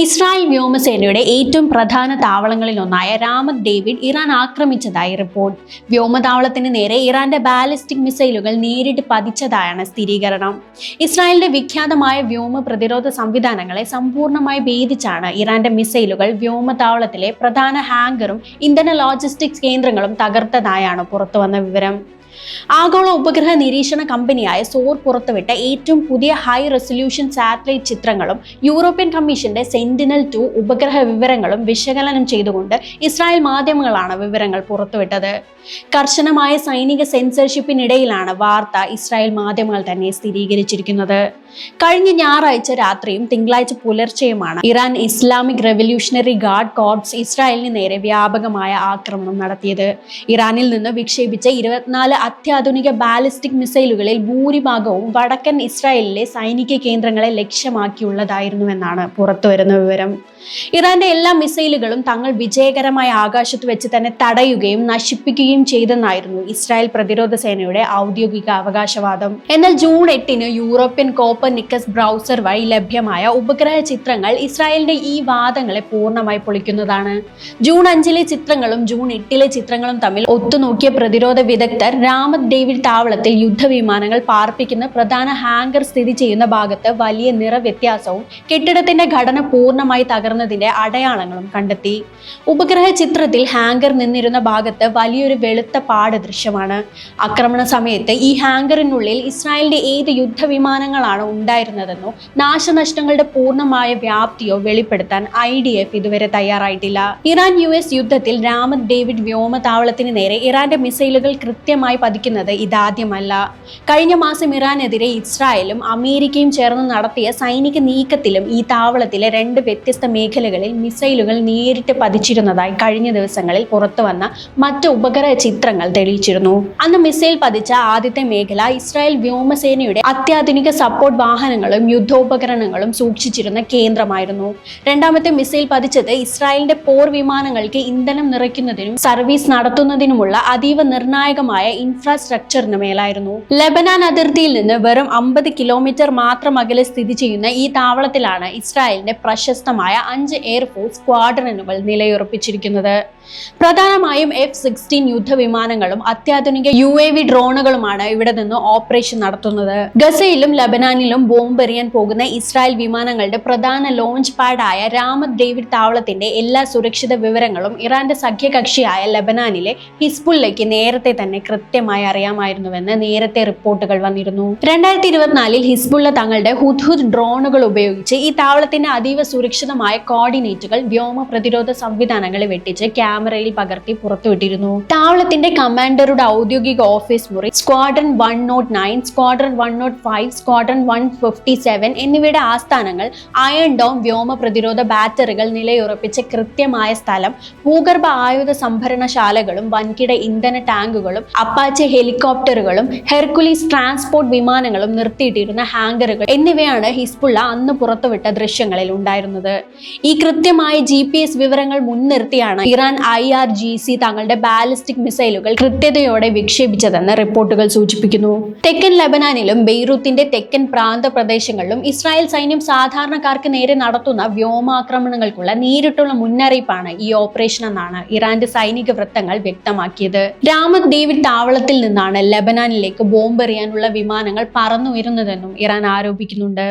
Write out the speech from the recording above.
Israel വ്യോമസേനയുടെ ഏറ്റവും പ്രധാന താവളങ്ങളിലൊന്നായ രാമത്ത് ഡേവിഡ് ഇറാൻ ആക്രമിച്ചതായി റിപ്പോർട്ട്. വ്യോമതാവളത്തിന് നേരെ ഇറാന്റെ ബാലിസ്റ്റിക് മിസൈലുകൾ നേരിട്ട് പതിച്ചതായാണ് സ്ഥിരീകരണം. ഇസ്രായേലിന്റെ വിഖ്യാതമായ വ്യോമ പ്രതിരോധ സംവിധാനങ്ങളെ സമ്പൂർണ്ണമായി ഭേദിച്ചാണ് ഇറാന്റെ മിസൈലുകൾ വ്യോമതാവളത്തിലെ പ്രധാന ഹാങ്കറും ഇന്ധന ലോജിസ്റ്റിക്സ് കേന്ദ്രങ്ങളും തകർത്തതായാണ് പുറത്തുവന്ന വിവരം. ആഗോള ഉപഗ്രഹ നിരീക്ഷണ കമ്പനിയായ സോർ പുറത്തുവിട്ട ഏറ്റവും പുതിയ ഹൈ റെസൊല്യൂഷൻ സാറ്റലൈറ്റ് ചിത്രങ്ങളും യൂറോപ്യൻ കമ്മീഷന്റെ സെന്റിനൽ-2 ഉപഗ്രഹ വിവരങ്ങളും വിശകലനം ചെയ്തുകൊണ്ട് ഇസ്രായേൽ മാധ്യമങ്ങളാണ് വിവരങ്ങൾ പുറത്തുവിട്ടത്. കർശനമായ സൈനിക സെൻസർഷിപ്പിനിടയിലാണ് വാർത്ത ഇസ്രായേൽ മാധ്യമങ്ങൾ തന്നെ സ്ഥിരീകരിച്ചിരിക്കുന്നത്. കഴിഞ്ഞ ഞായറാഴ്ച രാത്രിയും തിങ്കളാഴ്ച പുലർച്ചെയുമാണ് Iran Islamic revolutionary guard corps ഇസ്രായേലിന് നേരെ വ്യാപകമായ ആക്രമണം നടത്തിയത്. ഇറാനിൽ നിന്ന് വിക്ഷേപിച്ച 24 അത്യാധുനിക ബാലിസ്റ്റിക് മിസൈലുകളിൽ ഭൂരിഭാഗവും വടക്കൻ ഇസ്രായേലിലെ സൈനിക കേന്ദ്രങ്ങളെ ലക്ഷ്യമാക്കിയുള്ളതായിരുന്നുവെന്നാണ് പുറത്തുവരുന്ന വിവരം. ഇറാന്റെ എല്ലാ മിസൈലുകളും തങ്ങൾ വിജയകരമായ ആകാശത്ത് വെച്ച് തന്നെ തടയുകയും നശിപ്പിക്കുകയും ചെയ്തെന്നായിരുന്നു ഇസ്രായേൽ പ്രതിരോധ സേനയുടെ ഔദ്യോഗിക അവകാശവാദം. എന്നാൽ ജൂൺ 8 യൂറോപ്യൻ കോപ്പർനിക്കസ് ബ്രൗസർ വഴി ലഭ്യമായ ഉപഗ്രഹ ചിത്രങ്ങൾ ഇസ്രായേലിന്റെ ഈ വാദങ്ങളെ പൂർണ്ണമായി പൊളിക്കുന്നതാണ്. ജൂൺ 5 ചിത്രങ്ങളും ജൂൺ 8 ചിത്രങ്ങളും തമ്മിൽ ഒത്തുനോക്കിയ പ്രതിരോധ വിദഗ്ധർ രാമത്ത് ഡേവിഡ് താവളത്തിൽ യുദ്ധവിമാനങ്ങൾ പാർപ്പിക്കുന്ന പ്രധാന ഹാങ്കർ സ്ഥിതി ചെയ്യുന്ന ഭാഗത്ത് വലിയ നിറവ്യത്യാസവും കെട്ടിടത്തിന്റെ ഘടന പൂർണ്ണമായി തകർന്നതിന്റെ അടയാളങ്ങളും കണ്ടെത്തി. ഉപഗ്രഹ ചിത്രത്തിൽ ഹാങ്കർ നിന്നിരുന്ന ഭാഗത്ത് വലിയൊരു വെളുത്ത പാട് ദൃശ്യമാണ്. ആക്രമണ സമയത്ത് ഈ ഹാങ്കറിനുള്ളിൽ ഇസ്രായേലിന്റെ ഏത് യുദ്ധവിമാനങ്ങളാണ് ഉണ്ടായിരുന്നതെന്നോ നാശനഷ്ടങ്ങളുടെ പൂർണ്ണമായ വ്യാപ്തിയോ വെളിപ്പെടുത്താൻ IDF ഇതുവരെ തയ്യാറായിട്ടില്ല. ഇറാൻ-US യുദ്ധത്തിൽ രാമത്ത് ഡേവിഡ് വ്യോമതാവളത്തിന് നേരെ ഇറാന്റെ മിസൈലുകൾ കൃത്യമായി പതിക്കുന്നത് ഇതാദ്യമല്ല. കഴിഞ്ഞ മാസം ഇറാനെതിരെ ഇസ്രായേലും അമേരിക്കയും ചേർന്ന് നടത്തിയ സൈനിക നീക്കത്തിലും ഈ താവളത്തിലെ 2 വ്യത്യസ്ത മേഖലകളിൽ മിസൈലുകൾ നേരിട്ട് പതിച്ചിരുന്നതായി കഴിഞ്ഞ ദിവസങ്ങളിൽ പുറത്തുവന്ന മറ്റ് ഉപഗ്രഹ ചിത്രങ്ങൾ തെളിയിച്ചിരുന്നു. അന്ന് മിസൈൽ പതിച്ച ആദ്യത്തെ മേഖല ഇസ്രായേൽ വ്യോമസേനയുടെ അത്യാധുനിക സപ്പോർട്ട് വാഹനങ്ങളും യുദ്ധോപകരണങ്ങളും സൂക്ഷിച്ചിരുന്ന കേന്ദ്രമായിരുന്നു. രണ്ടാമത്തെ മിസൈൽ പതിച്ചത് ഇസ്രായേലിന്റെ പോർ വിമാനങ്ങൾക്ക് ഇന്ധനം നിറയ്ക്കുന്നതിനും സർവീസ് നടത്തുന്നതിനുമുള്ള അതീവ നിർണായകമായ ഇൻഫ്രാസ്ട്രക്ചറിന് മേലായിരുന്നു. ലെബനാൻ അതിർത്തിയിൽ നിന്ന് വെറും 50 കിലോമീറ്റർ മാത്രം അകലെ സ്ഥിതി ചെയ്യുന്ന ഈ താവളത്തിലാണ് ഇസ്രായേലിന്റെ പ്രശസ്തമായ 5 എയർഫോഴ്സ് സ്ക്വാഡ്രനുകൾ നിലയുറപ്പിച്ചിരിക്കുന്നത്. പ്രധാനമായും F-16 യുദ്ധവിമാനങ്ങളും അത്യാധുനിക UAV ഡ്രോണുകളുമാണ് ഇവിടെ നിന്ന് ഓപ്പറേഷൻ നടത്തുന്നത്. ഗസയിലും ലബനാനിലും ബോംബെറിയാൻ പോകുന്ന ഇസ്രായേൽ വിമാനങ്ങളുടെ പ്രധാന ലോഞ്ച് പാഡായ രാമത്ത് ഡേവിഡ് താവളത്തിന്റെ എല്ലാ സുരക്ഷിത വിവരങ്ങളും ഇറാന്റെ സഖ്യകക്ഷിയായ ലബനാനിലെ ഹിസ്ബുള്ളയ്ക്ക് നേരത്തെ തന്നെ കൃത്യമായി അറിയാമായിരുന്നുവെന്ന് നേരത്തെ റിപ്പോർട്ടുകൾ വന്നിരുന്നു. 2024 ഹിസ്ബുള്ള തങ്ങളുടെ ഹുദ്ഹുദ് ഡ്രോണുകൾ ഉപയോഗിച്ച് ഈ താവളത്തിന്റെ അതീവ സുരക്ഷിതമായ കോർഡിനേറ്റുകൾ വ്യോമ പ്രതിരോധ സംവിധാനങ്ങളെ വെട്ടിച്ച് ക്യാമറയിൽ പകർത്തി പുറത്തുവിട്ടിരുന്നു. താവളത്തിന്റെ കമാൻഡറുടെ ഔദ്യോഗിക ഓഫീസ് മുറി, സ്ക്വാഡ്രൺ 109, സ്ക്വാഡ്രൺ 105, സ്ക്വാഡ്രൺ 157 എന്നിവയുടെ ആസ്ഥാനങ്ങൾ, അയൺ ഡോം വ്യോമ പ്രതിരോധ ബാറ്ററികൾ നിലയുറപ്പിച്ച കൃത്യമായ സ്ഥലം, ഭൂഗർഭ ആയുധ സംഭരണശാലകളും വൻകിട ഇന്ധന ടാങ്കുകളും അപ്പാച്ചെ ഹെലികോപ്റ്ററുകളും ഹെർക്കുലീസ് ട്രാൻസ്പോർട്ട് വിമാനങ്ങളും നിർത്തിയിട്ടിരുന്ന ഹാങ്കറുകൾ എന്നിവയാണ് ഹിസ്ബുള്ള അന്ന് പുറത്തുവിട്ട ദൃശ്യങ്ങളിൽ ഉണ്ടായിരുന്നത്. ഈ കൃത്യമായ GPS വിവരങ്ങൾ മുൻനിർത്തിയാണ് ഇറാൻ IRGC തങ്ങളുടെ ബാലിസ്റ്റിക് മിസൈലുകൾ കൃത്യതയോടെ വിക്ഷേപിച്ചതെന്ന് റിപ്പോർട്ടുകൾ സൂചിപ്പിക്കുന്നു. തെക്കൻ ലെബനാനിലും ബെയ്റൂത്തിന്റെ തെക്കൻ പ്രാന്ത പ്രദേശങ്ങളിലും ഇസ്രായേൽ സൈന്യം സാധാരണക്കാർക്ക് നേരെ നടത്തുന്ന വ്യോമാക്രമണങ്ങൾക്കുള്ള നേരിട്ടുള്ള മുന്നറിയിപ്പാണ് ഈ ഓപ്പറേഷൻ എന്നാണ് ഇറാന്റെ സൈനിക വൃത്തങ്ങൾ വ്യക്തമാക്കിയത്. രാമത്ത് ഡേവിഡ് താവളത്തിൽ നിന്നാണ് ലെബനാനിലേക്ക് ബോംബെറിയാനുള്ള വിമാനങ്ങൾ പറന്നുയരുന്നതെന്നും ഇറാൻ ആരോപിക്കുന്നുണ്ട്.